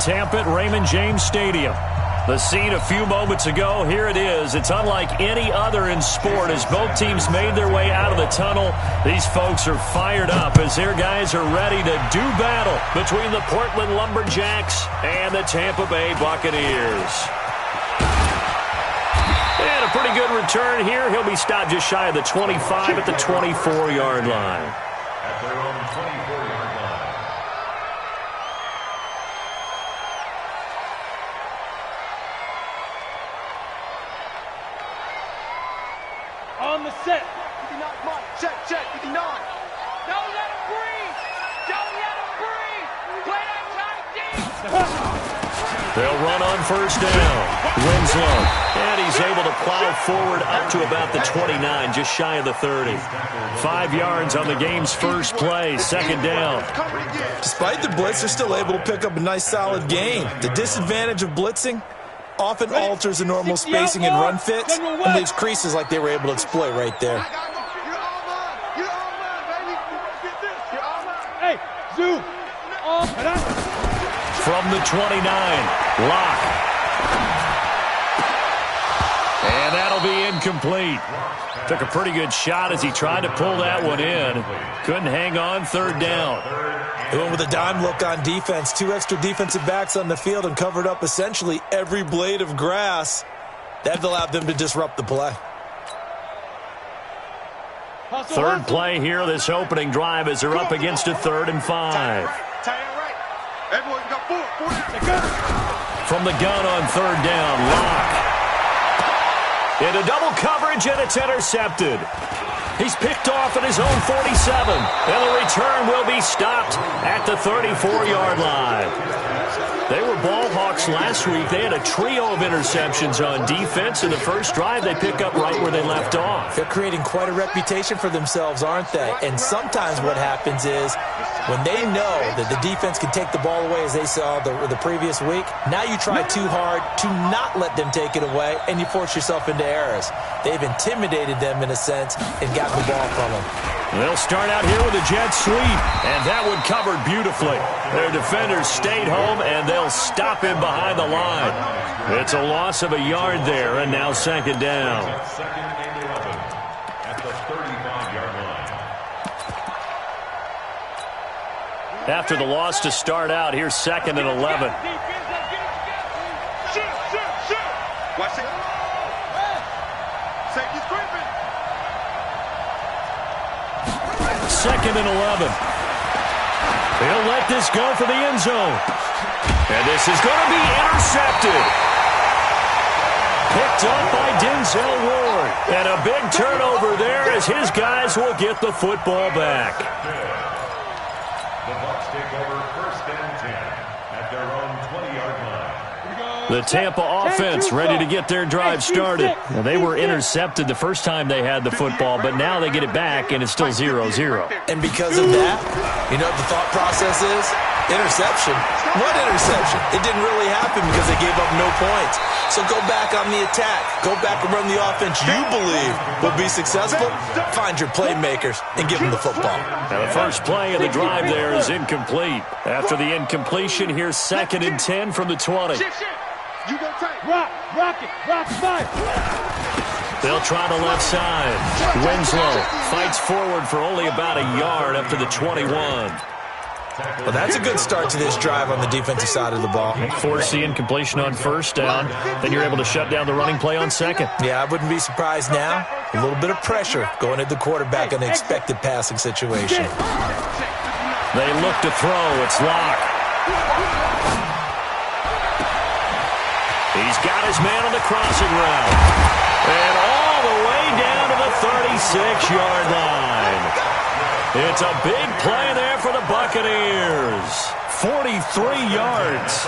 Tampa at Raymond James Stadium. The scene a few moments ago, here it is. It's unlike any other in sport as both teams made their way out of the tunnel. These folks are fired up as their guys are ready to do battle between the Portland Lumberjacks and the Tampa Bay Buccaneers. And a pretty good return here. He'll be stopped just shy of the 25 at the 24-yard line. At their own 24-yard line. On the set. 59, Mike. Check. 59. Don't let him breathe. Don't let him breathe. Play that tight deep. They'll run on first down. Winslow. And he's able to plow forward up to about the 29, just shy of the 30. 5 yards on the game's first play. Second down. Despite the blitz, they're still able to pick up a nice solid gain. The disadvantage of blitzing often alters the normal spacing and run fits and leaves creases like they were able to exploit right there. Hey, zoom. From the 29, Locke. And that'll be incomplete. Took a pretty good shot as he tried to pull that one in. Couldn't hang on, third down. They went with a dime look on defense. 2 extra defensive backs on the field and covered up essentially every blade of grass. That allowed them to disrupt the play. Third play here, this opening drive as they're up against a 3rd and 5. From the gun on third down, Locke. Into double coverage, and it's intercepted. He's picked off at his own 47, and the return will be stopped at the 34-yard line. They were ball hawks last week. They had a trio of interceptions on defense. In the first drive, they pick up right where they left off. They're creating quite a reputation for themselves, aren't they? And sometimes what happens is when they know that the defense can take the ball away, as they saw the previous week, now you try too hard to not let them take it away, and you force yourself into errors. They've intimidated them in a sense and gotten the ball from them. They'll start out here with a jet sweep, and that one covered beautifully. Their defenders stayed home, and they'll stop him behind the line. It's a loss of a yard there, and now second down. Second and 11 at the 35-yard line. After the loss to start out, here's second and 11. Watch it. Safety's creeping. Second and 11. He'll let this go for the end zone. And this is going to be intercepted. Picked up by Denzel Ward. And a big turnover there as his guys will get the football back. The Bucs take over first and 10 at their own 20-yard line. The Tampa offense ready to get their drive started. Now, they were intercepted the first time they had the football, but now they get it back, and it's still 0-0. And because of that, you know what the thought process is? Interception. What interception? It didn't really happen because they gave up no points. So go back on the attack. Go back and run the offense you believe will be successful. Find your playmakers and give them the football. Now, the first play of the drive there is incomplete. After the incompletion, here's second and 10 from the 20. You go tight. Rock it, fire. They'll try the left side. Winslow fights forward for only about a yard up to the 21. Well, that's a good start to this drive on the defensive side of the ball. Force the incompletion on first down. Then you're able to shut down the running play on second. Yeah, I wouldn't be surprised now. A little bit of pressure going at the quarterback in an expected passing situation. They look to throw. It's Locke. He's got his man on the crossing route. And all the way down to the 36-yard line. It's a big play there for the Buccaneers. 43 yards.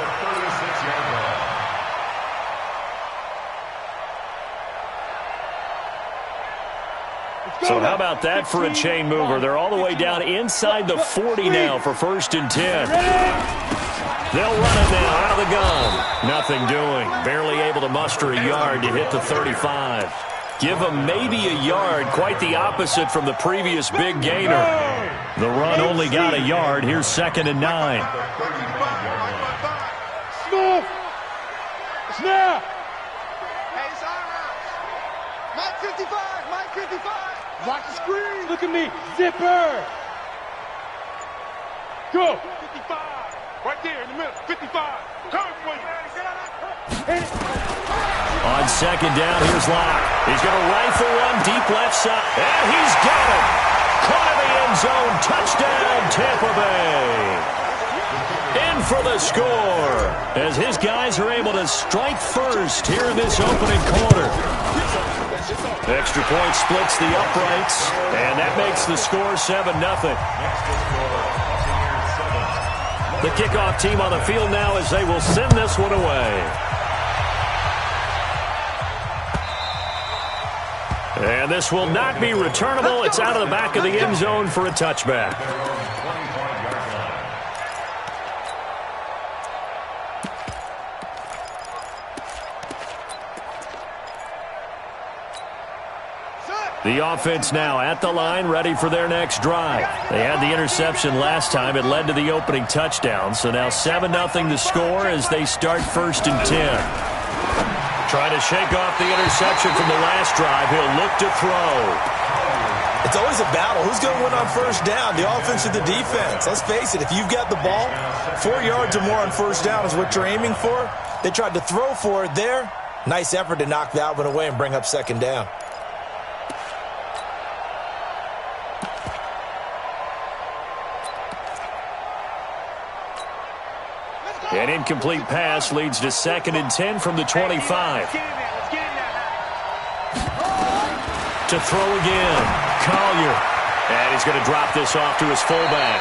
So how about that for a chain mover? They're all the way down inside the 40 now for first and 10. They'll run it now out of the gun. Nothing doing. Barely able to muster a yard to hit the 35. Give them maybe a yard. Quite the opposite from the previous big gainer. The run only got a yard. Here's second and 9. Snap! Hey, it's all right. Mike 55, Mike 55. Watch the screen. Look at me, zipper. Go. 55. Right there in the middle, 55. Come for you. On second down, here's Locke. He's going to rifle one deep left side. And he's got it. Caught in the end zone. Touchdown, Tampa Bay. In for the score as his guys are able to strike first here in this opening quarter. Extra point splits the uprights, and that makes the score 7-0. The kickoff team on the field now as they will send this one away. And this will not be returnable. It's out of the back of the end zone for a touchback. The offense now at the line, ready for their next drive. They had the interception last time. It led to the opening touchdown. So now 7-0 the score as they start 1st and 10. Trying to shake off the interception from the last drive. He'll look to throw. It's always a battle. Who's going to win on 1st down, the offense or the defense? Let's face it, if you've got the ball, 4 yards or more on 1st down is what you're aiming for. They tried to throw for it there. Nice effort to knock that one away and bring up 2nd down. An incomplete pass leads to 2nd and 10 from the 25. To throw again, Collier. And he's going to drop this off to his fullback.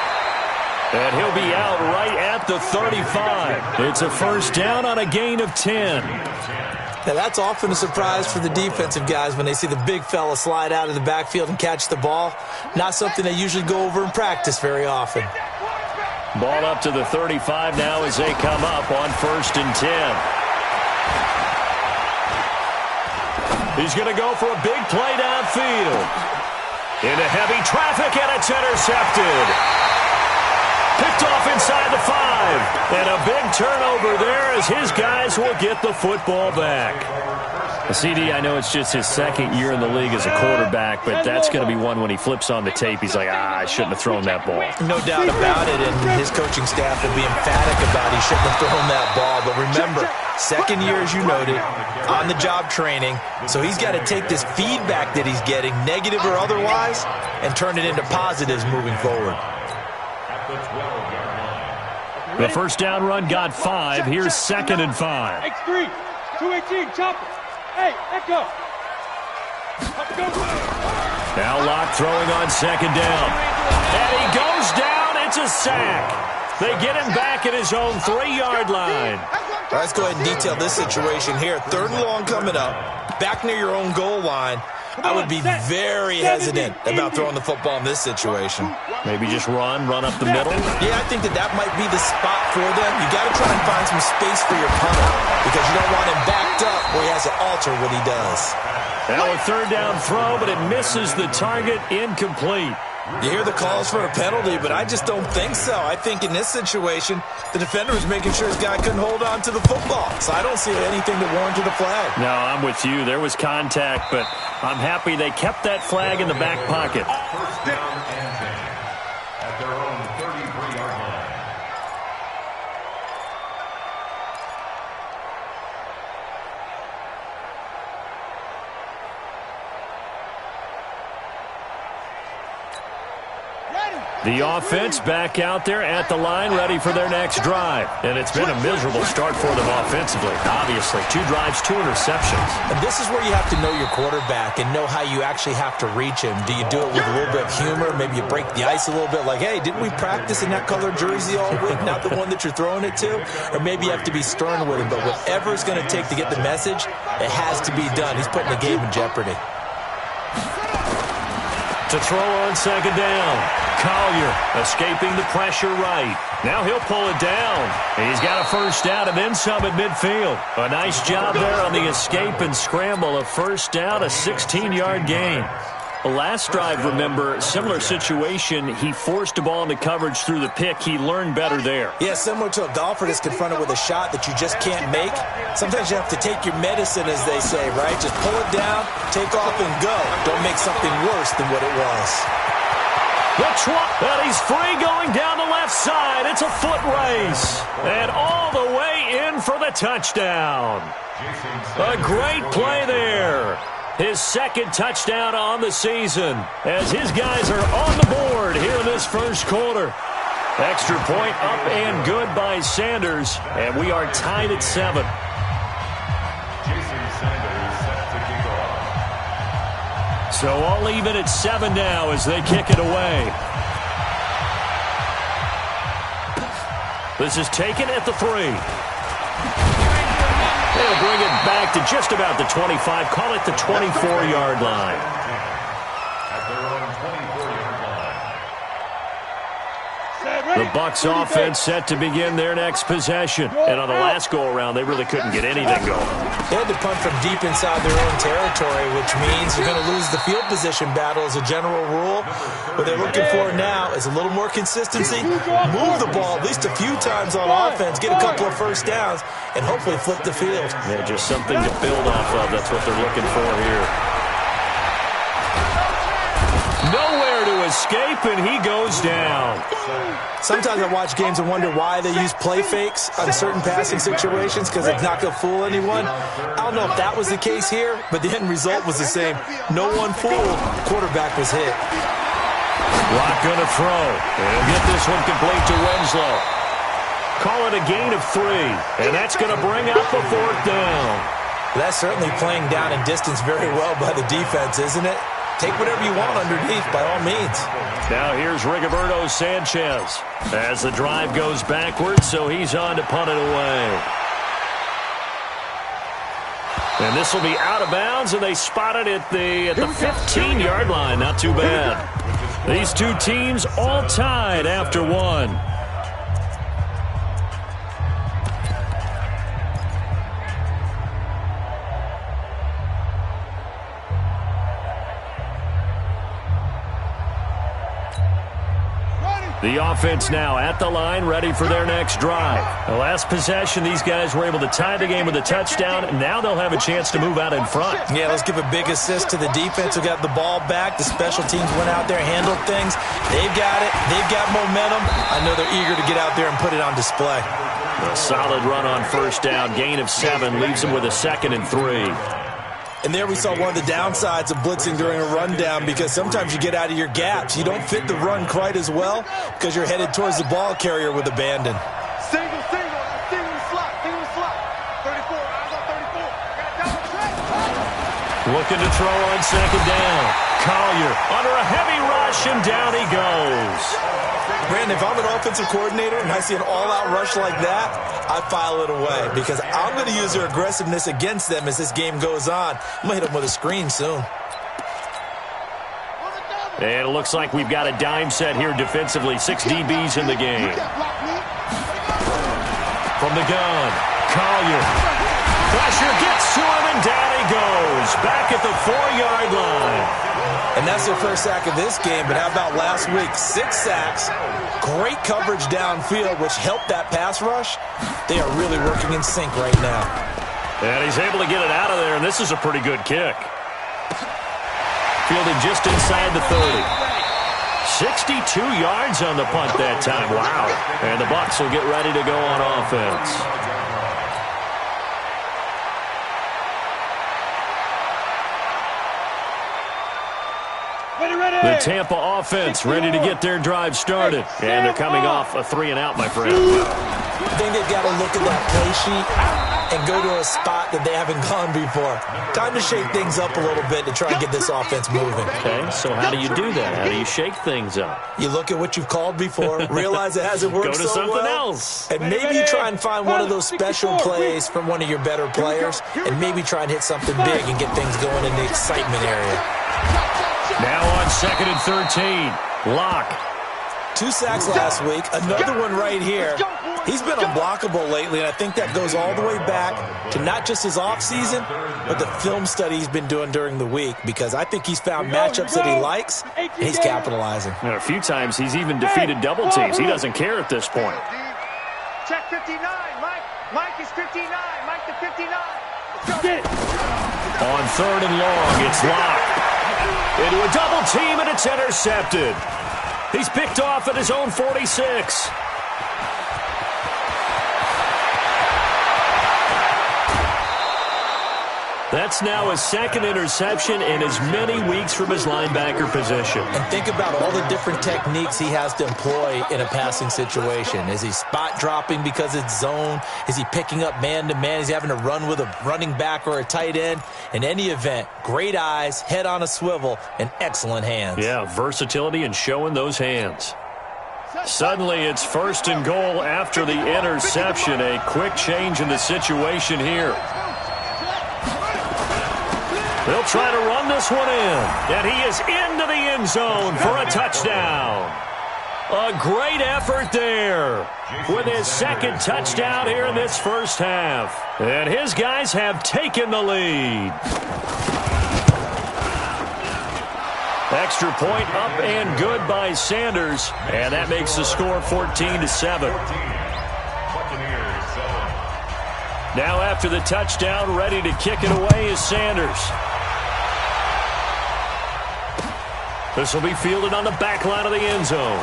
And he'll be out right at the 35. It's a 1st down on a gain of 10. Now, that's often a surprise for the defensive guys when they see the big fella slide out of the backfield and catch the ball. Not something they usually go over in practice very often. Ball up to the 35 now as they come up on 1st and 10. He's going to go for a big play downfield. Into heavy traffic, and it's intercepted. Picked off inside the 5. And a big turnover there as his guys will get the football back. CD, I know it's just his 2nd year in the league as a quarterback, but that's going to be one when he flips on the tape. He's like, I shouldn't have thrown that ball. No doubt about it, and his coaching staff will be emphatic about he shouldn't have thrown that ball. But remember, 2nd year, as you noted, on-the-job training, so he's got to take this feedback that he's getting, negative or otherwise, and turn it into positives moving forward. The 1st down run got 5. Here's 2nd and 5. X3, 218, chopper. Hey, echo. Now Locke throwing on 2nd down. And he goes down. It's a sack. They get him back at his own 3-yard line. Let's go ahead and detail this situation here. 3rd and long coming up. Back near your own goal line. I would be very hesitant about throwing the football in this situation. Maybe just run up the middle. Yeah, I think that might be the spot for them. You got to try and find some space for your punter because you don't want him backed up where he has to alter what he does. Now a 3rd down throw, but it misses the target, incomplete. You hear the calls for a penalty, but I just don't think so. I think in this situation, the defender was making sure his guy couldn't hold on to the football. So I don't see anything that warranted a flag. No, I'm with you. There was contact, but I'm happy they kept that flag in the back pocket. 1st down and 10 at their own 33-yard line. The offense back out there at the line, ready for their next drive. And it's been a miserable start for them offensively. Obviously, 2 drives, 2 interceptions. And this is where you have to know your quarterback and know how you actually have to reach him. Do you do it with a little bit of humor? Maybe you break the ice a little bit like, hey, didn't we practice in that colored jersey all week? Not the one that you're throwing it to? Or maybe you have to be stern with him. But whatever it's going to take to get the message, it has to be done. He's putting the game in jeopardy. To throw on 2nd down. Collier escaping the pressure right. Now he'll pull it down. He's got a 1st down and then some at midfield. A nice job there on the escape and scramble. A 1st down, a 16-yard gain. Last drive, remember, similar situation. He forced a ball into coverage through the pick. He learned better there. Yeah, similar to a golfer that's confronted with a shot that you just can't make. Sometimes you have to take your medicine, as they say, right? Just pull it down, take off, and go. Don't make something worse than what it was. And he's free going down the left side. It's a foot race. And all the way in for the touchdown. A great play there. His second touchdown on the season as his guys are on the board here in this first quarter. Extra point up and good by Sanders, and we are tied at 7. So all even at 7 now as they kick it away. This is taken at the 3. They'll bring it back to just about the 25. Call it the 24-yard line. At their own 24-yard line. The Bucs offense set to begin their next possession. And on the last go-around, they really couldn't get anything going. They had to punt from deep inside their own territory, which means you're going to lose the field position battle as a general rule. What they're looking for now is a little more consistency, move the ball at least a few times on offense, get a couple of first downs, and hopefully flip the field. Yeah, just something to build off of. That's what they're looking for here. Nowhere to escape, and he goes down. Sometimes I watch games and wonder why they use play fakes on certain passing situations, because it's not going to fool anyone. I don't know if that was the case here, but the end result was the same. No one fooled. Quarterback was hit. Lock going to throw. And he'll get this one complete to Winslow. Call it a gain of 3, and that's going to bring up a 4th down. That's certainly playing down in distance very well by the defense, isn't it? Take whatever you want underneath, by all means. Now here's Rigoberto Sanchez as the drive goes backwards, so he's on to punt it away. And this will be out of bounds, and they spot it at the 15-yard line. Not too bad. These two teams all tied after 1. The offense now at the line, ready for their next drive. The last possession, these guys were able to tie the game with a touchdown, and now they'll have a chance to move out in front. Yeah, let's give a big assist to the defense who got the ball back. The special teams went out there, handled things. They've got it. They've got momentum. I know they're eager to get out there and put it on display. A solid run on first down. Gain of 7 leaves them with a 2nd and 3. And there we saw one of the downsides of blitzing during a rundown, because sometimes you get out of your gaps. You don't fit the run quite as well because you're headed towards the ball carrier with abandon. Single slot. 34, eyes on 34. Got a double check. Looking to throw on 2nd down. Collier under a heavy rush, and down he goes. Brandon, if I'm an offensive coordinator and I see an all-out rush like that, I file it away, because I'm going to use their aggressiveness against them as this game goes on. I'm going to hit them with a screen soon. And it looks like we've got a dime set here defensively. 6 DBs in the game. From the gun, Collier. Pressure gets to him, and down he goes. Back at the 4-yard line. And that's their first sack of this game, but how about last week? 6 sacks, great coverage downfield, which helped that pass rush. They are really working in sync right now. And he's able to get it out of there, and this is a pretty good kick. Fielded just inside the 30. 62 yards on the punt that time. Wow. And the Bucs will get ready to go on offense. The Tampa offense ready to get their drive started. And they're coming off a 3-and-out, my friend. I think they've got to look at that play sheet and go to a spot that they haven't gone before. Time to shake things up a little bit to try and get this offense moving. Okay, so how do you do that? How do you shake things up? You look at what you've called before, realize it hasn't worked Go to so something well, else. and maybe you try and find one of those special plays from one of your better players, and maybe try and hit something big and get things going in the excitement area. Now on 2nd and 13. Lock. 2 sacks last week, another one right here. He's been unblockable lately, and I think that goes all the way back to not just his offseason, but the film study he's been doing during the week, because I think he's found matchups that he likes, and he's capitalizing. And a few times he's even defeated double teams. He doesn't care at this point. Check 59, Mike. Mike is 59. Mike to 59. On third and long, it's locked. Into a double team, and it's intercepted. He's picked off at his own 46. That's now his second interception in as many weeks from his linebacker position. And think about all the different techniques he has to employ in a passing situation. Is he spot dropping because it's zone? Is he picking up man-to-man? Is he having to run with a running back or a tight end? In any event, great eyes, head on a swivel, and excellent hands. Yeah, versatility and showing those hands. Suddenly, it's first and goal after the interception. A quick change in the situation here. They'll try to run this one in, and he is into the end zone for a touchdown. A great effort there with his second touchdown here in this first half. And his guys have taken the lead. Extra point up and good by Sanders, and that makes the score 14-7. Now after the touchdown, ready to kick it away is Sanders. This will be fielded on the back line of the end zone.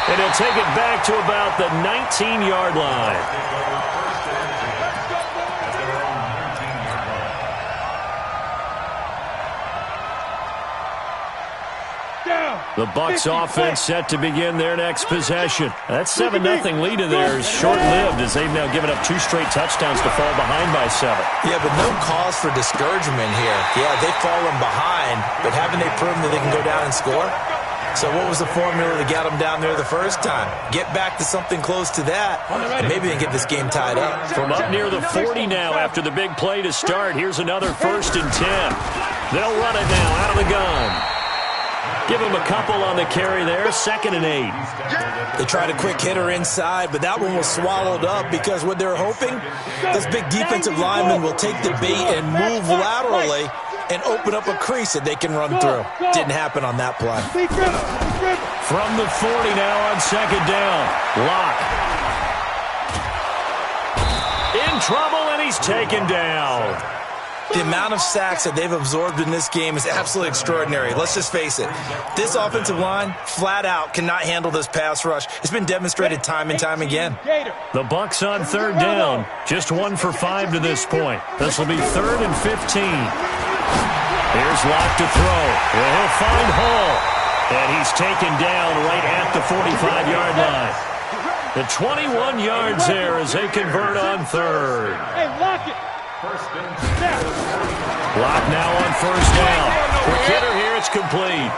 And he'll take it back to about the 19-yard line. The Bucs offense set to begin their next possession. That 7-0 lead in there is short-lived as they've now given up 2 straight touchdowns to fall behind by 7. Yeah, but no cause for discouragement here. Yeah, they've fallen behind, but haven't they proven that they can go down and score? So what was the formula that got them down there the first time? Get back to something close to that, and maybe they can get this game tied up. From up near the 40 now after the big play to start, here's another 1st and 10. They'll run it now out of the gun. Give him a couple on the carry there, 2nd and 8. They tried a quick hitter inside, but that one was swallowed up because what they're hoping, this big defensive lineman will take the bait and move laterally and open up a crease that they can run through. Didn't happen on that play. From the 40 now on 2nd down. Lock. In trouble, and he's taken down. The amount of sacks that they've absorbed in this game is absolutely extraordinary. Let's just face it. This offensive line, flat out, cannot handle this pass rush. It's been demonstrated time and time again. The Bucs on 3rd down. Just 1 for 5 to this point. This will be 3rd and 15. Here's Locke to throw. And he'll find Hall. And he's taken down right at the 45-yard line. The 21 yards there as they convert on 3rd. Hey, lock it. Lock now on 1st down. Quick hitter here, it's complete.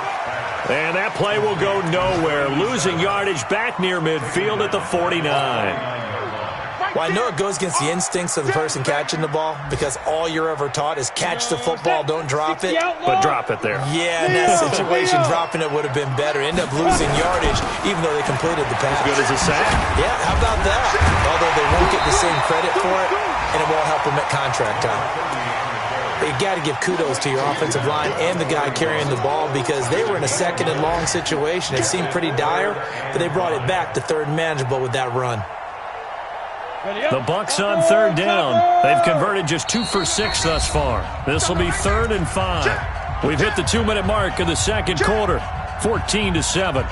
And that play will go nowhere. Losing yardage back near midfield at the 49. Well, I know it goes against the instincts of the person catching the ball because all you're ever taught is catch the football, don't drop it. But drop it there. Yeah, in that situation, dropping it would have been better. End up losing yardage even though they completed the pass. As good as a sack? Yeah, how about that? Although they won't get the same credit for it, and it won't help them at contract time. But you got to give kudos to your offensive line and the guy carrying the ball because they were in a 2nd and long situation. It seemed pretty dire, but they brought it back to 3rd and manageable with that run. The Bucs on 3rd down. They've converted just 2 for 6 thus far. This will be 3rd and 5. We've hit the 2-minute mark of the 2nd quarter, 14-7.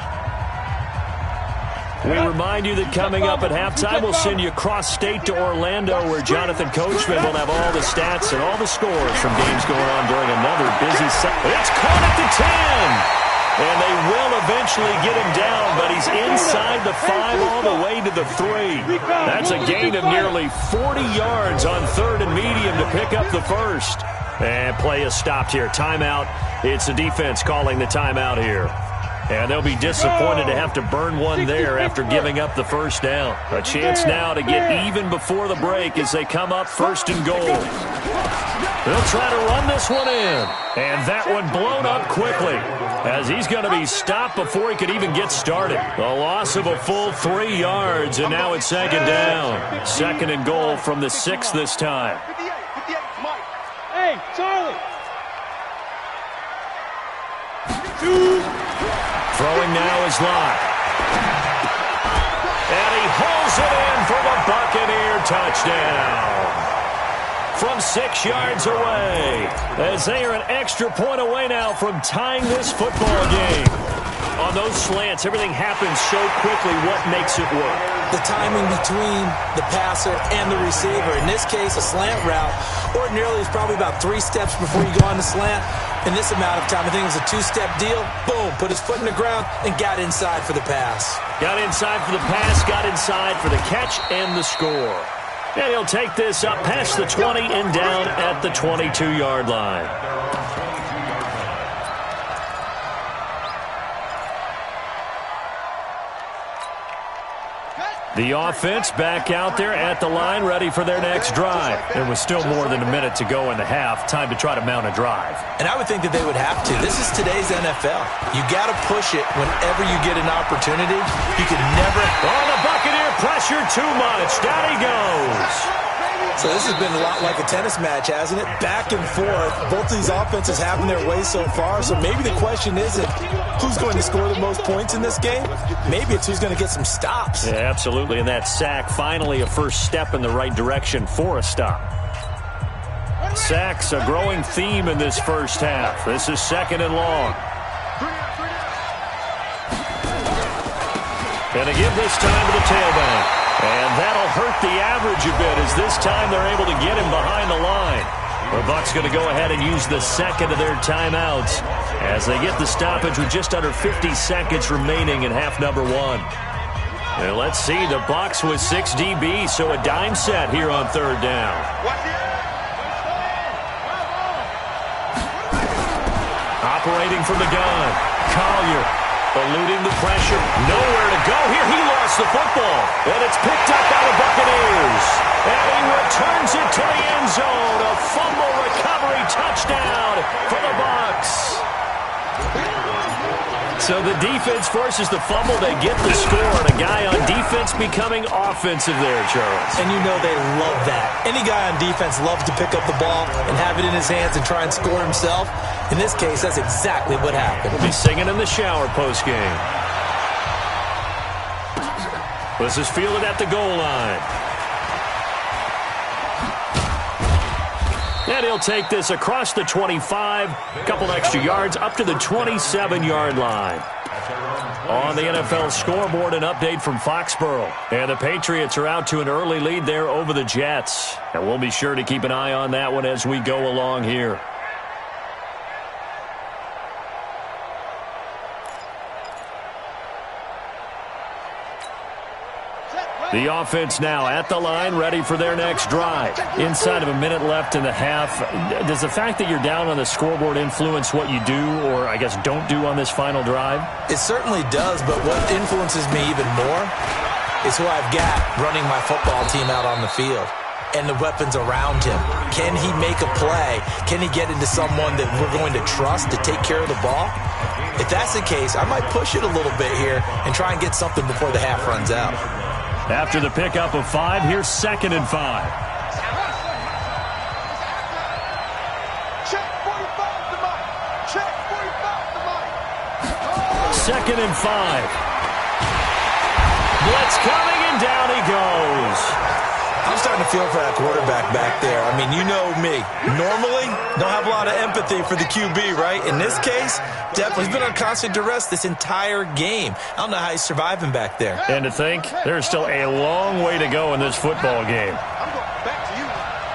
We remind you that coming up at halftime, we'll send you cross-state to Orlando, where Jonathan Coachman will have all the stats and all the scores from games going on during another busy set. It's caught at the 10! And they will eventually get him down, but he's inside the 5 all the way to the 3. That's a gain of nearly 40 yards on 3rd and medium to pick up the 1st. And play is stopped here. Timeout. It's the defense calling the timeout here. And they'll be disappointed to have to burn one there after giving up the first down. A chance now to get even before the break as they come up 1st and goal. They'll try to run this one in. And that one blown up quickly as he's going to be stopped before he could even get started. A loss of a full 3 yards, and now it's 2nd down. 2nd and goal from the 6 this time. Hey, Charlie. Throwing now is Locke. And he hauls it in for the Buccaneer touchdown. From 6 yards away, as they are an extra point away now from tying this football game. On those slants, everything happens so quickly. What makes it work? The timing between the passer and the receiver. In this case, a slant route ordinarily is probably about 3 steps before you go on the slant. In this amount of time, I think it was a 2-step deal. Boom, put his foot in the ground and got inside for the pass. Got inside for the pass, got inside for the catch and the score. And he'll take this up past the 20 and down at the 22-yard line. The offense back out there at the line, ready for their next drive. There was still more than a minute to go in the half. Time to try to mount a drive. And I would think that they would have to. This is today's NFL. You got to push it whenever you get an opportunity. You can never... Oh, the Buccaneer pressure too much. Down he goes. So this has been a lot like a tennis match, hasn't it? Back and forth. Both of these offenses having their way so far. So maybe the question isn't who's going to score the most points in this game. Maybe it's who's going to get some stops. Yeah, absolutely. And that sack, finally a first step in the right direction for a stop. Sacks, a growing theme in this first half. This is 2nd and long. And a give this time to the tailback. And that'll hurt the average a bit as this time they're able to get him behind the line. The Bucs going to go ahead and use the second of their timeouts as they get the stoppage with just under 50 seconds remaining in half number 1. And let's see, the Bucs with 6 DB, so a dime set here on 3rd down. Operating from the gun, Collier. Eluding the pressure. Nowhere to go here. He lost the football. And it's picked up by the Buccaneers. And he returns it to the end zone. A fumble recovery touchdown for the Bucs. So the defense forces the fumble. They get the score. And a guy on defense becoming offensive there, Charles. And you know they love that. Any guy on defense loves to pick up the ball and have it in his hands and try and score himself. In this case, that's exactly what happened. He'll be singing in the shower postgame. This is fielded at the goal line. And he'll take this across the 25, a couple extra yards, up to the 27-yard line. On the NFL scoreboard, an update from Foxborough. And the Patriots are out to an early lead there over the Jets. And we'll be sure to keep an eye on that one as we go along here. The offense now at the line, ready for their next drive. Inside of a minute left in the half. Does the fact that you're down on the scoreboard influence what you do, or I guess don't do on this final drive? It certainly does, but what influences me even more is who I've got running my football team out on the field and the weapons around him. Can he make a play? Can he get into someone that we're going to trust to take care of the ball? If that's the case, I might push it a little bit here and try and get something before the half runs out. After the pickup of 5, here's 2nd and 5. Check 45 to Mike. Check 45 to Mike. 2nd and 5. Blitz coming, and down he goes. I'm starting to feel for that quarterback back there. I mean, you know me. Normally, don't have a lot of empathy for the QB, right? In this case, definitely. He's been on constant duress this entire game. I don't know how he's surviving back there. And to think, there's still a long way to go in this football game. I'm going back to you.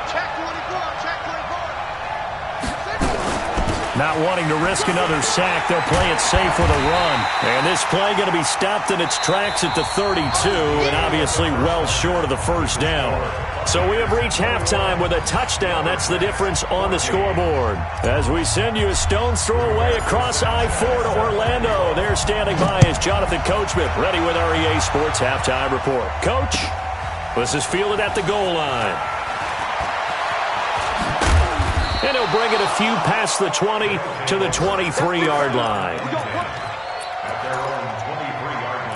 Check 24. Check Not wanting to risk another sack, they'll play it safe with a run. And this play going to be stopped in its tracks at the 32, and obviously well short of the first down. So we have reached halftime with a touchdown. That's the difference on the scoreboard. As we send you a stone's throw away across I-4 to Orlando. There standing by is Jonathan Coachman, ready with our EA Sports Halftime Report. Coach, this is fielded at the goal line. And he'll bring it a few past the 20 to the 23-yard line. At their own 23-yard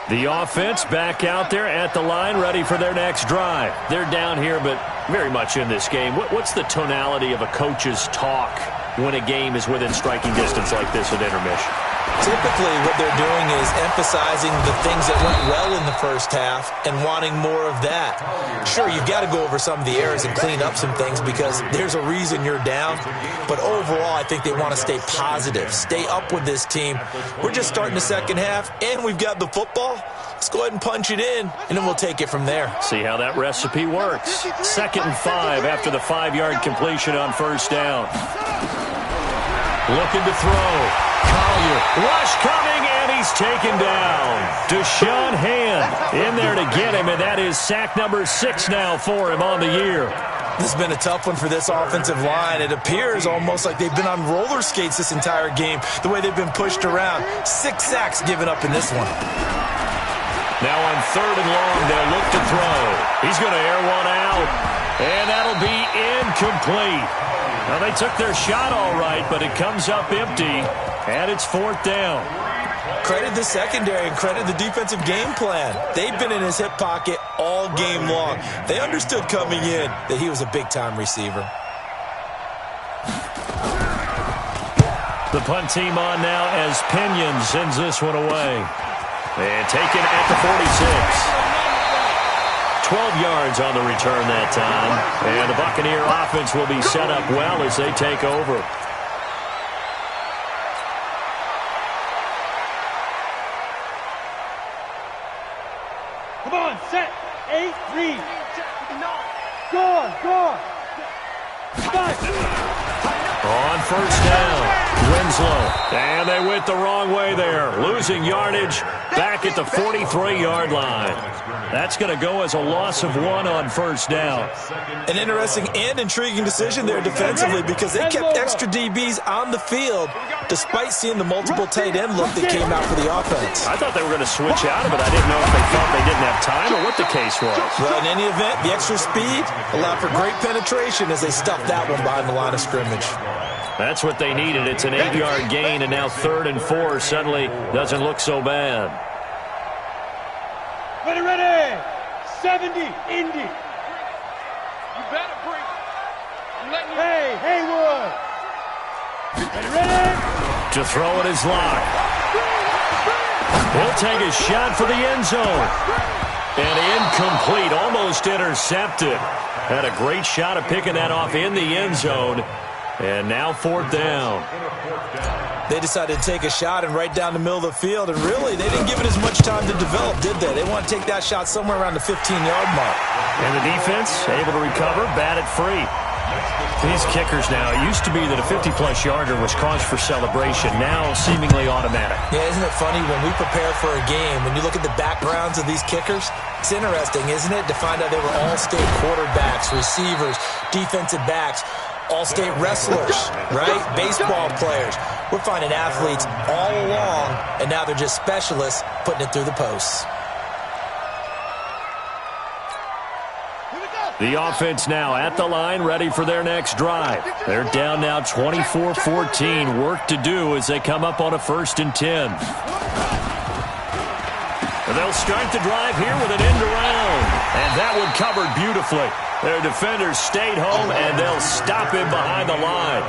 line. The offense back out there at the line, ready for their next drive. They're down here, but very much in this game. What's the tonality of a coach's talk when a game is within striking distance like this at intermission? Typically, what they're doing is emphasizing the things that went well in the first half and wanting more of that. Sure, you've got to go over some of the errors and clean up some things because there's a reason you're down. But overall, I think they want to stay positive, stay up with this team. We're just starting the second half, and we've got the football. Let's go ahead and punch it in, and then we'll take it from there. See how that recipe works. 2nd and 5 after the 5-yard completion on first down. Looking to throw. Collier, rush coming, and he's taken down. Deshaun Hand in there to get him, and that is sack number 6 now for him on the year. This has been a tough one for this offensive line. It appears almost like they've been on roller skates this entire game, the way they've been pushed around. 6 sacks given up in this one. Now on 3rd and long, they'll look to throw. He's going to air one out, and that'll be incomplete. Now, they took their shot all right, but it comes up empty, and it's 4th down. Credit the secondary and credit the defensive game plan. They've been in his hip pocket all game long. They understood coming in that he was a big-time receiver. The punt team on now as Pinion sends this one away. And taken at the 46. 12 yards on the return that time. And the Buccaneer offense will be set up well as they take over. Come on, set. 8, read. Go on, go on. On first down, Winslow. And they went the wrong way there. Losing yardage back at the 43-yard line. That's going to go as a loss of 1 on first down. An interesting and intriguing decision there defensively because they kept extra DBs on the field despite seeing the multiple tight end look that came out for the offense. I thought they were going to switch out of it. I didn't know if they thought they didn't have time or what the case was. Well, in any event, the extra speed allowed for great penetration as they stuffed that one behind the line of scrimmage. That's what they needed. It's an 8-yard gain, and now 3rd and 4 suddenly doesn't look so bad. Ready, ready. 70, Indy. You better break. I'm letting you. Hey, Haywood. Ready, ready. To throw it is Locke. He'll take a shot for the end zone. And incomplete, almost intercepted. Had a great shot of picking that off in the end zone. And now 4th down. They decided to take a shot and right down the middle of the field, and really, they didn't give it as much time to develop, did they? They want to take that shot somewhere around the 15-yard mark. And the defense able to recover, bat it free. These kickers now, it used to be that a 50-plus yarder was cause for celebration, now seemingly automatic. Yeah, isn't it funny when we prepare for a game, when you look at the backgrounds of these kickers, it's interesting, isn't it, to find out they were all-state quarterbacks, receivers, defensive backs, all-state wrestlers, right? Baseball players. We're finding athletes all along, and now they're just specialists putting it through the posts. The offense now at the line, ready for their next drive. They're down now 24-14. Work to do as they come up on a 1st and 10. And they'll start the drive here with an end around. And that one covered beautifully. Their defenders stayed home, and they'll stop him behind the line.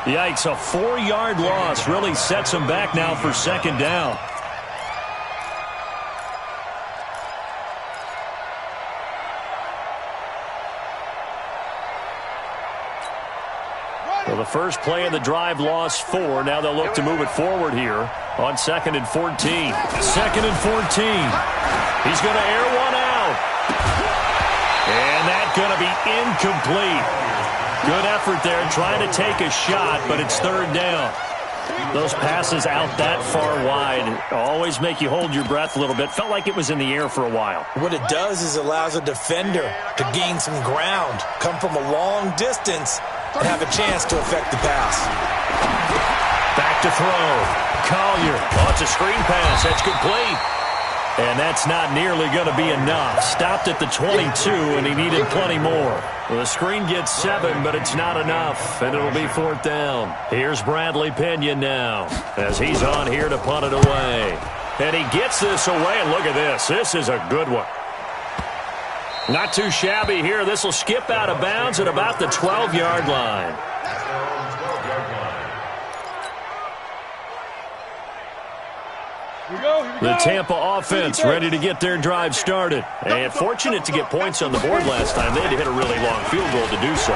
Yikes, a 4-yard loss really sets them back now for 2nd down. Well, the first play of the drive lost 4. Now they'll look to move it forward here on 2nd and 14. 2nd and 14. He's going to air one out. And going to be incomplete. Good effort there trying to take a shot, but it's third down. Those passes out that far wide always make you hold your breath a little bit. Felt like it was in the air for a while. What it does is allows a defender to gain some ground, come from a long distance, and have a chance to affect the pass. Back to throw. Collier. Oh, it's a screen pass. That's complete. And that's not nearly going to be enough. Stopped at the 22, and he needed plenty more. Well, the screen gets 7, but it's not enough, and it'll be fourth down. Here's Bradley Pinion now as he's on here to punt it away. And he gets this away, and look at this. This is a good one. Not too shabby here. This will skip out of bounds at about the 12-yard line. The Tampa offense ready to get their drive started. And fortunate to get points on the board last time. They had to hit a really long field goal to do so.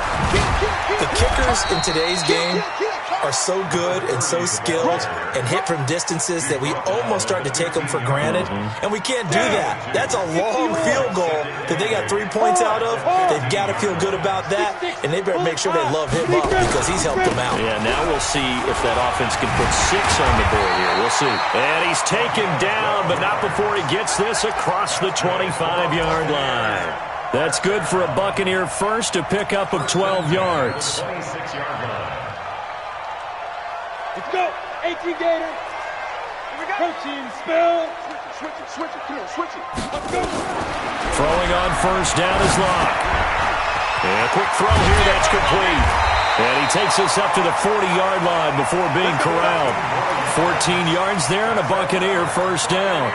The kickers in today's game are so good and so skilled and hit from distances that we almost start to take them for granted. And we can't do that. That's a long field goal that they got 3 points out of. They've got to feel good about that, and they better make sure they love him up because he's helped them out. Yeah, now we'll see if that offense can put 6 on the board here. We'll see. And he's taken down, but not before he gets this across the 25-yard line. That's good for a Buccaneer first, a pickup of 12 yards. 26-yard line. Let's go. 18 Gator. Here we go. Protein spill. Switch it, switch it. Come on, switch it. Let's go. Throwing on first down is Locke. And a quick throw here, that's complete. And he takes us up to the 40-yard line before being corralled. 14 yards there and a Buccaneer first down.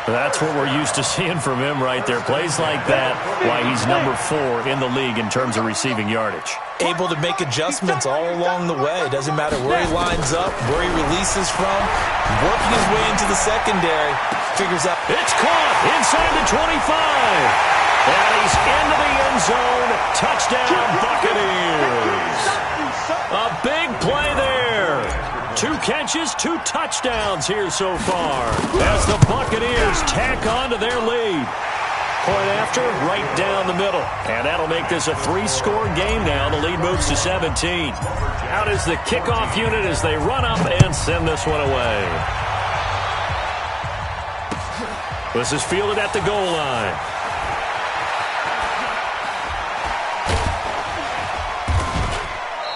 That's what we're used to seeing from him right there. Plays like that, why he's number 4 in the league in terms of receiving yardage. Able to make adjustments all along the way. Doesn't matter where he lines up, where he releases from. Working his way into the secondary. Figures out. It's caught inside the 25. And he's into the end zone. Touchdown, Buccaneers. A big play there. 2 catches, 2 touchdowns here so far as the Buccaneers tack on to their lead. Point after, right down the middle. And that'll make this a 3-score game now. The lead moves to 17. Out is the kickoff unit as they run up and send this one away. This is fielded at the goal line.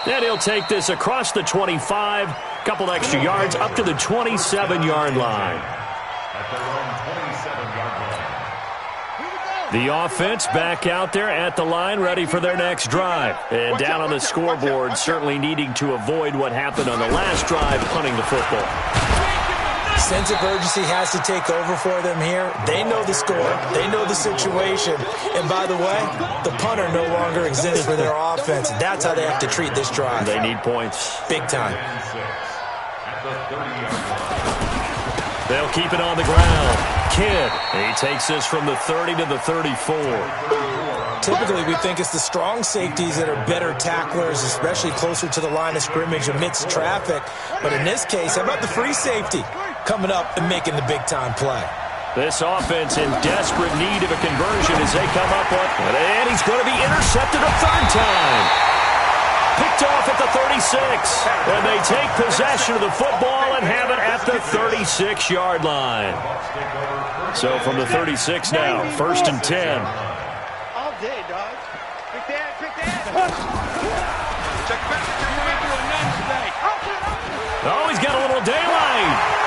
And he'll take this across the 25, couple extra yards up to the 27-yard line. At their own 27-yard line. The offense back out there at the line, ready for their next drive. And down on the scoreboard, certainly needing to avoid what happened on the last drive, punting the football. Sense of urgency has to take over for them here. They know the score. They know the situation. And by the way, the punter no longer exists for their offense. That's how they have to treat this drive. They need points. Big time. At the 30-yard line. They'll keep it on the ground. Kidd, he takes this from the 30 to the 34. Typically, we think it's the strong safeties that are better tacklers, especially closer to the line of scrimmage amidst traffic. But in this case, how about the free safety coming up and making the big-time play? This offense in desperate need of a conversion as they come up on. And he's going to be intercepted a third time. Picked off at the 36. And they take possession of the football and have it at the 36-yard line. So from the 36 now, 1st and 10. All day, dog. Pick that, pick that. Check back. You ain't doing nothing today. Oh, he's got a little daylight.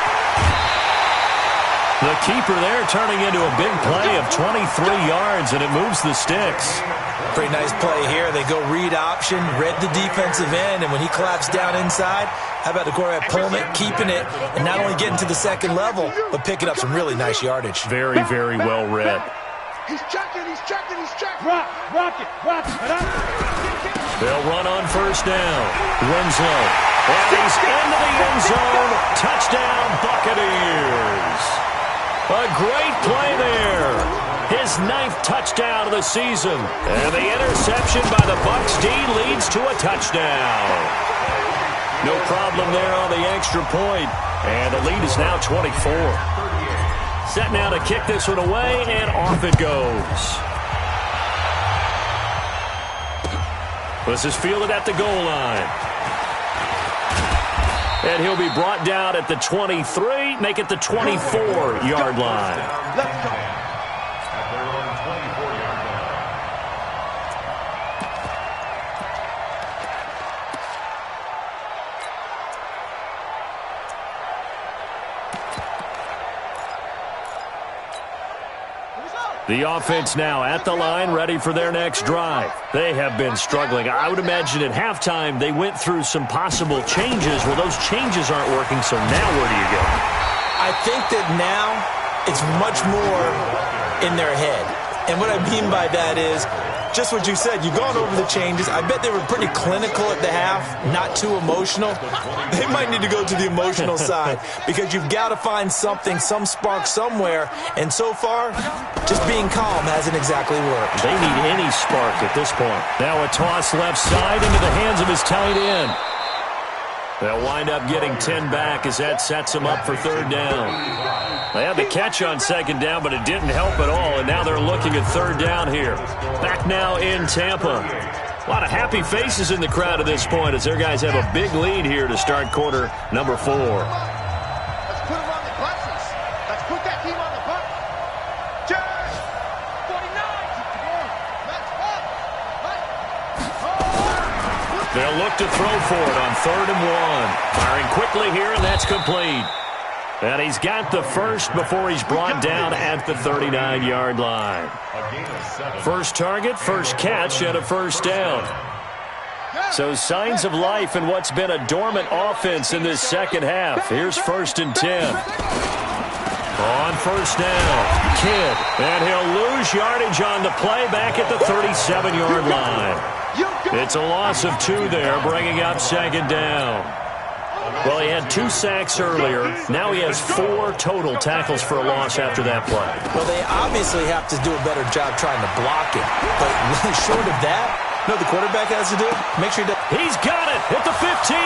The keeper there turning into a big play of 23 yards, and it moves the sticks. Pretty nice play here. They go read option, read the defensive end, and when he collapsed down inside, how about the quarterback pulling it, keeping it, and not only getting to the second level, but picking up some really nice yardage. Very, very well read. He's checking, he's checking, he's checking. Rock it. They'll run on first down. Winslow. And he's into the end zone. Touchdown, Buccaneers. A great play there. His 9th touchdown of the season. And the interception by the Bucs D leads to a touchdown. No problem there on the extra point. And the lead is now 24. Set now to kick this one away, and off it goes. This is fielded at the goal line. And he'll be brought down at the 23, make it the 24-yard line. Let's go. At their own 24-yard line. The offense now at the line, ready for their next drive. They have been struggling. I would imagine at halftime they went through some possible changes. Well, those changes aren't working, so now where do you go? I think that now it's much more in their head. And what I mean by that is just what you said. You've gone over the changes. I bet they were pretty clinical at the half, not too emotional. They might need to go to the emotional side because you've got to find something, some spark somewhere. And so far, just being calm hasn't exactly worked. They need any spark at this point. Now a toss left side into the hands of his tight end. They'll wind up getting 10 back as that sets them up for third down. They had the catch on second down, but it didn't help at all, and now they're looking at third down here. Back now in Tampa. A lot of happy faces in the crowd at this point as their guys have a big lead here to start quarter number 4. Let's put them on the buses. Let's put that team on the bus. Charge! 49! Let's up! They'll look to throw for it on 3rd and 1. Firing quickly here, and that's complete. And he's got the first before he's brought down at the 39-yard line. A gain of 7. First target, first catch, and a first down. So signs of life in what's been a dormant offense in this second half. Here's 1st and 10. On first down, Kidd. And he'll lose yardage on the play back at the 37-yard line. It's a loss of 2 there, bringing up second down. Well, he had 2 sacks earlier. Now he has 4 total tackles for a loss after that play. Well, they obviously have to do a better job trying to block it. But short of that, the quarterback has to do? Make sure he does. He's got it at the 15.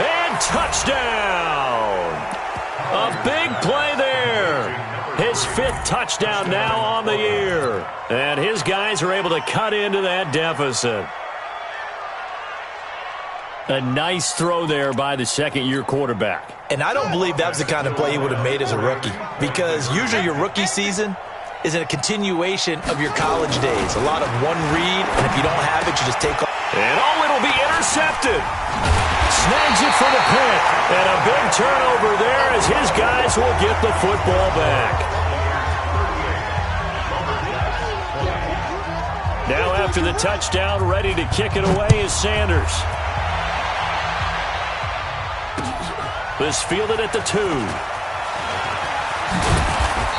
And touchdown. A big play there. His 5th touchdown now on the year. And his guys are able to cut into that deficit. A nice throw there by the second-year quarterback. And I don't believe that was the kind of play he would have made as a rookie. Because usually your rookie season is a continuation of your college days. A lot of one read, and if you don't have it, you just take off. And it'll be intercepted. Snags it for the pick. And a big turnover there as his guys will get the football back. Now after the touchdown, ready to kick it away is Sanders. This fielded at the 2.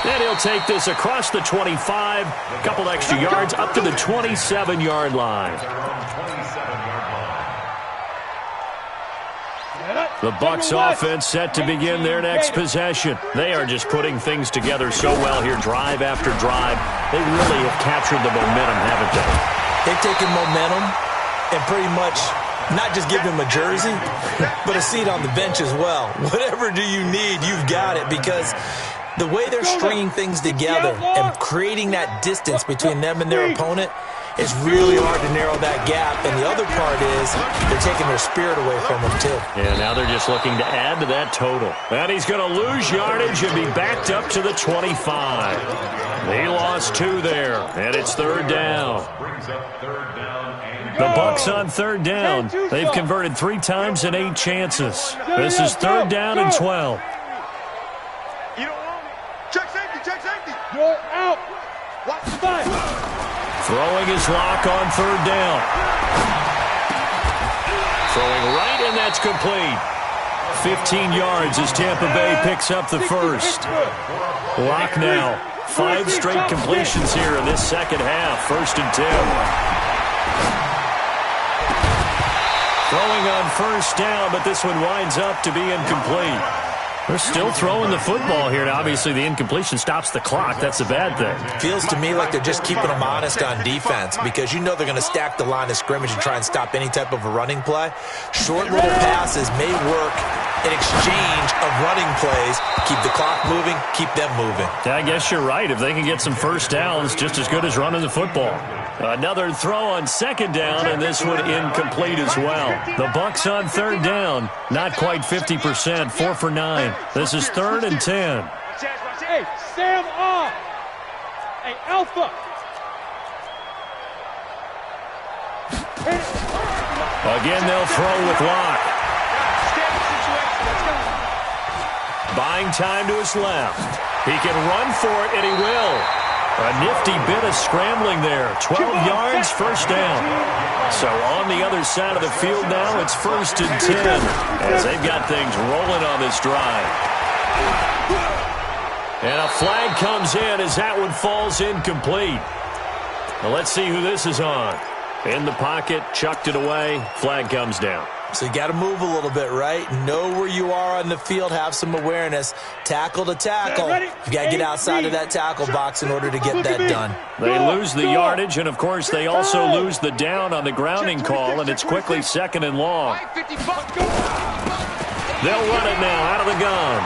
And he'll take this across the 25. A couple extra yards up to the 27-yard line. The Bucs offense set to begin their next possession. They are just putting things together so well here, drive after drive. They really have captured the momentum, haven't they? They've taken momentum and pretty much not just give him a jersey, but a seat on the bench as well. Whatever do you need, you've got it, because the way they're stringing things together and creating that distance between them and their opponent is really hard to narrow that gap. And the other part is they're taking their spirit away from them, too. Yeah, now they're just looking to add to that total. And he's going to lose yardage and be backed up to the 25. He lost 2 there, and it's 3rd down. Brings up 3rd down and The Bucs on 3rd down. They've converted 3 times in 8 chances. This is 3rd down and 12. You don't want it. Check safety, check safety. You're out. Watch the back. Throwing his lock on 3rd down. Throwing right, and that's complete. 15 yards as Tampa Bay picks up the first. Lock now. 5 straight completions here in this second half. 1st and 10. Throwing on 1st down, but this one winds up to be incomplete. They're still throwing the football here. Now, obviously, the incompletion stops the clock. That's a bad thing. Feels to me like they're just keeping them honest on defense, because you know they're going to stack the line of scrimmage and try and stop any type of a running play. Short little passes may work an exchange of running plays. Keep the clock moving, keep them moving. I guess you're right. If they can get some first downs, just as good as running the football. Another throw on second down, and this one incomplete as well. The Bucs on third down, not quite 50%, 4 for 9. This is 3rd and 10. Hey, Sam off. Hey, Alpha. Again, they'll throw with Locke. Buying time to his left. He can run for it, and he will. A nifty bit of scrambling there. 12 yards, first down. So on the other side of the field now, it's 1st and 10 as they've got things rolling on this drive. And a flag comes in as that one falls incomplete. Now let's see who this is on. In the pocket, chucked it away, flag comes down. So you got to move a little bit, right? Know where you are on the field, have some awareness. Tackle to tackle. You got to get outside of that tackle box in order to get that done. They lose the yardage, and of course they also lose the down on the grounding call, and it's quickly 2nd and long. They'll run it now out of the gun.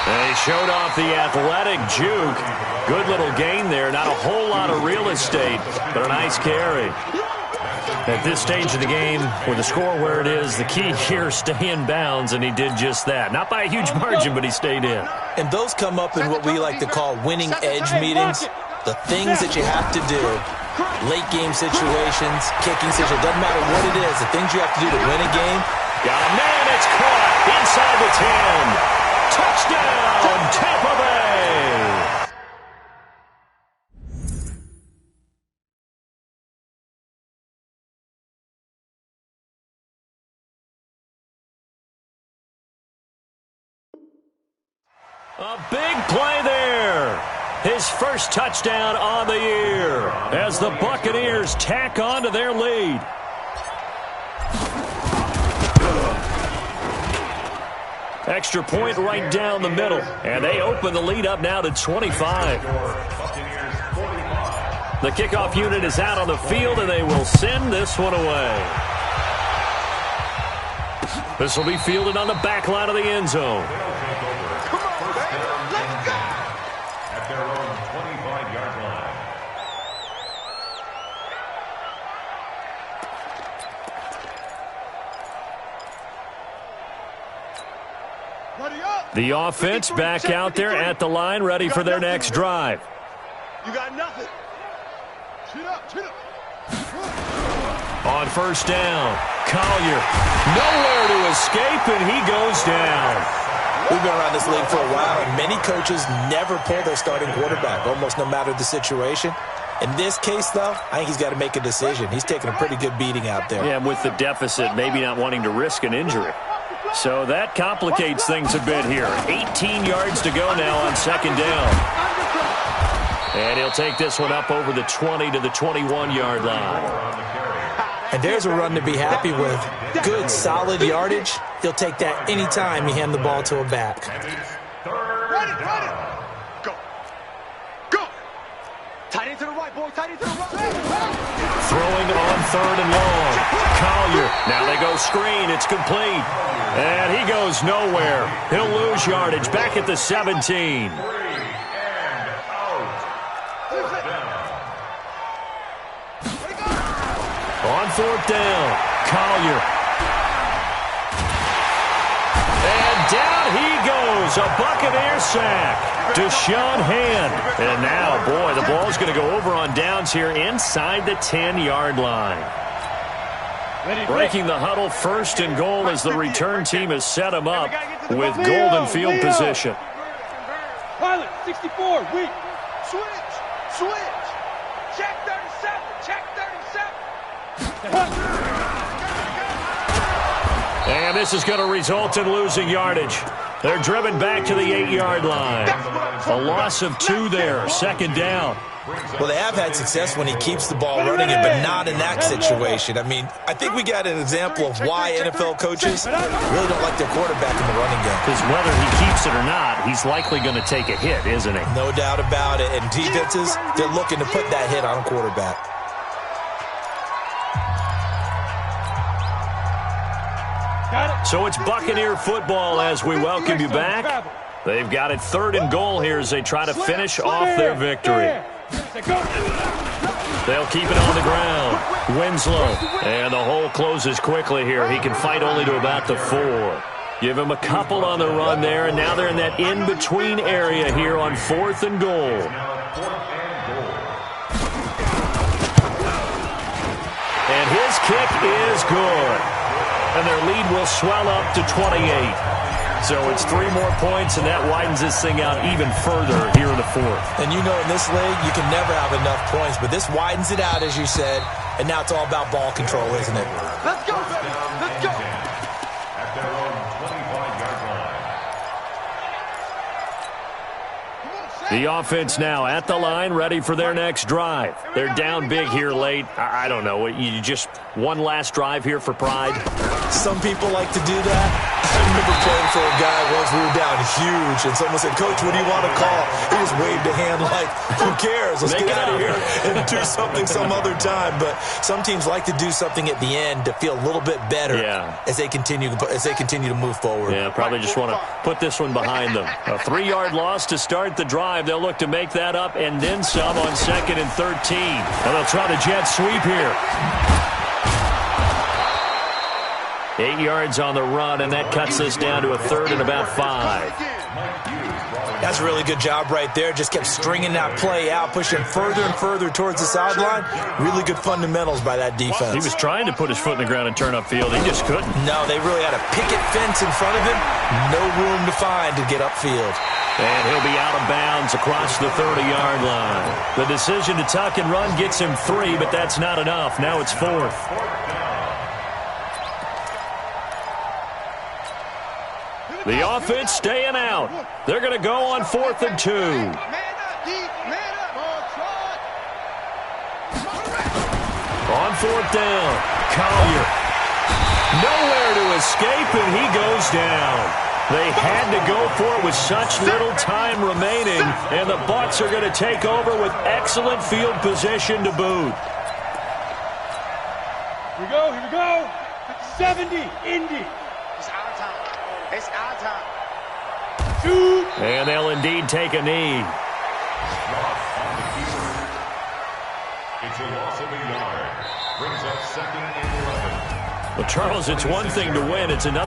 They showed off the athletic juke. Good little gain there. Not a whole lot of real estate, but a nice carry. At this stage of the game, with the score where it is, the key here, stay in bounds, and he did just that. Not by a huge margin, but he stayed in. And those come up in what we like to call winning edge meetings. The things that you have to do, late game situations, kicking situations, doesn't matter what it is, the things you have to do to win a game. Got a man, it's caught inside the 10. Touchdown, Tampa Bay. A big play there. His first touchdown on the year as the Buccaneers tack on to their lead. Extra point right down the middle, and they open the lead up now to 25. The kickoff unit is out on the field, and they will send this one away. This will be fielded on the back line of the end zone. The offense back out there at the line, ready for their next drive. You got nothing. Chin up, chin up. On first down, Collier nowhere to escape, and he goes down. We've been around this league for a while, and many coaches never pull their starting quarterback, almost no matter the situation. In this case, though, I think he's got to make a decision. He's taking a pretty good beating out there. Yeah, with the deficit, maybe not wanting to risk an injury. So that complicates things a bit here. 18 yards to go now on second down. And he'll take this one up over the 20 to the 21-yard line. And there's a run to be happy with. Good, solid yardage. He'll take that anytime you hand the ball to a back. Run it, run it. Go. Go. Tight end to the right, boy. Tight end to the right. Throwing on third and long. Collier. Now they go screen. It's complete. And he goes nowhere. He'll lose yardage back at the 17. On fourth down, Collier. And down he goes. A Buccaneer sack. Deshaun Hand. And now, boy, the ball's going to go over on downs here inside the 10-yard line. Breaking the huddle, 1st and goal as the return team has set him up with golden field position. Pilot, 64, weak. Switch, switch. Check 37, check 37. And this is going to result in losing yardage. They're driven back to the 8-yard line. A loss of 2 there, second down. Well, they have had success when he keeps the ball running it, but not in that situation. I mean, I think we got an example of why NFL coaches really don't like their quarterback in the running game. Because whether he keeps it or not, he's likely going to take a hit, isn't he? No doubt about it. And defenses, they're looking to put that hit on a quarterback. So it's Buccaneer football as we welcome you back. They've got it 3rd and goal here as they try to finish off their victory. They'll keep it on the ground. Winslow. And the hole closes quickly here. He can fight only to about the 4. Give him a couple on the run there, and now they're in that in-between area here on 4th and goal. And his kick is good. And their lead will swell up to 28. So it's 3 more points, and that widens this thing out even further here in the 4th. And you know in this league, you can never have enough points, but this widens it out, as you said, and now it's all about ball control, isn't it? Let's go, baby. Let's go. At their own 25-yard line. The offense now at the line, ready for their next drive. They're down big here late. I don't know. You just one last drive here for pride? Some people like to do that. I remember playing for a guy once. We were down huge, and someone said, "Coach, what do you want to call?" He just waved a hand like, "Who cares? Let's get out of here and do something some other time." But some teams like to do something at the end to feel a little bit better as they continue to move forward. Yeah, probably just want to put this one behind them. A 3-yard loss to start the drive. They'll look to make that up and then some on 2nd and 13. And they'll try the jet sweep here. 8 yards on the run, and that cuts this down to a 3rd and about 5. That's a really good job right there. Just kept stringing that play out, pushing further and further towards the sideline. Really good fundamentals by that defense. He was trying to put his foot in the ground and turn upfield. He just couldn't. No, they really had a picket fence in front of him. No room to find to get upfield. And he'll be out of bounds across the 30-yard line. The decision to tuck and run gets him 3, but that's not enough. Now it's 4th. The offense staying out. They're going to go on 4th and 2. On 4th down, Collier. Nowhere to escape, and he goes down. They had to go for it with such little time remaining, and the Bucs are going to take over with excellent field position to boot. Here we go, here we go. 70, Indy. It's our time. It's our time. Shoot. And they'll indeed take a knee. It's a loss of a yard. Brings up 2nd and 11. Well, Charles, it's one thing to win. It's another.